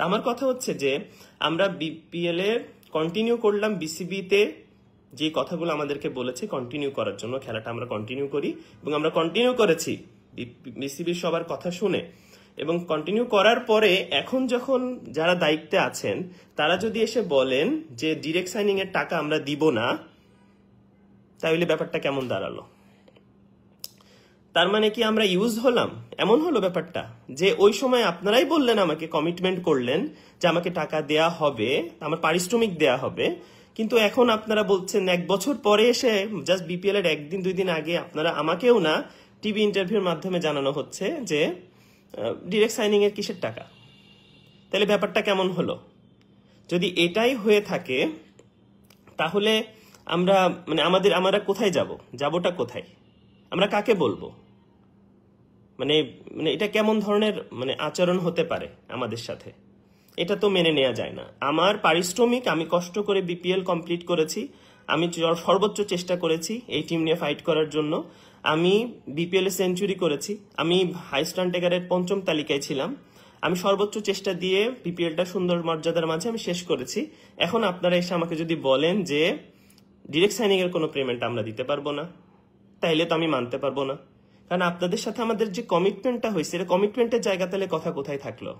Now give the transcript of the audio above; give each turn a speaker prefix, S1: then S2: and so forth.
S1: আমার কথা হচ্ছে যে আমরা বিপিএল এ কন্টিনিউ করলাম, বিসিবিতে যে কথাগুলো আমাদেরকে বলেছে কন্টিনিউ করার জন্য, খেলাটা আমরা কন্টিনিউ করি এবং আমরা কন্টিনিউ করেছি বিসিবির সবার কথা শুনে। এবং কন্টিনিউ করার পরে এখন যখন যারা দায়িত্বে আছেন তারা যদি এসে বলেন যে ডিরেক্ট সাইনিং এর টাকা আমরা দিব না, তাহলে ব্যাপারটা কেমন দাঁড়ালো? তার মানে কি আমরা ইউজ হলাম? এমন হলো ব্যাপারটা যে ওই সময় আপনারাই বললেন, আমাকে কমিটমেন্ট করলেন যে আমাকে টাকা দেয়া হবে, আমার পারিশ্রমিক দেয়া হবে, কিন্তু এখন আপনারা বলছেন 1 বছর পরে এসে, জাস্ট বিপিএল এর 1-2 দিন আগে আপনারা আমাকেও না টিভি ইন্টারভিউর মাধ্যমে জানানো হচ্ছে যে ডিরেক্ট সাইনিং এর কিসের টাকা? তাহলে ব্যাপারটা কেমন হলো? যদি এটাই হয়ে থাকে তাহলে আমরা কোথায় যাবোটা কোথায়? আমরা কাকে বলবো? মানে এটা কেমন ধরনের আচরণ হতে পারে আমাদের সাথে? এটা তো মেনে নেওয়া যায় না। আমার পারিশ্রমিক, আমি কষ্ট করে বিপিএল কমপ্লিট করেছি, আমি সর্বোচ্চ চেষ্টা করেছি এই টিম নিয়ে ফাইট করার জন্য, আমি বিপিএল এ সেঞ্চুরি করেছি, আমি হাইস্ট রান টেকারের 5ম তালিকায় ছিলাম, আমি সর্বোচ্চ চেষ্টা দিয়ে বিপিএলটা সুন্দর মর্যাদার মাঝে আমি শেষ করেছি। এখন আপনারা এসে আমাকে যদি বলেন যে ডিরেক্ট সাইনিং এর কোনো পেমেন্ট আমরা দিতে পারবো না, তাইলে তো আমি মানতে পারবো না। কারণ আপনাদের সাথে আমাদের যে কমিটমেন্টটা হয়েছে, কমিটমেন্টের জায়গা তাহলে কথা কোথায় থাকলো?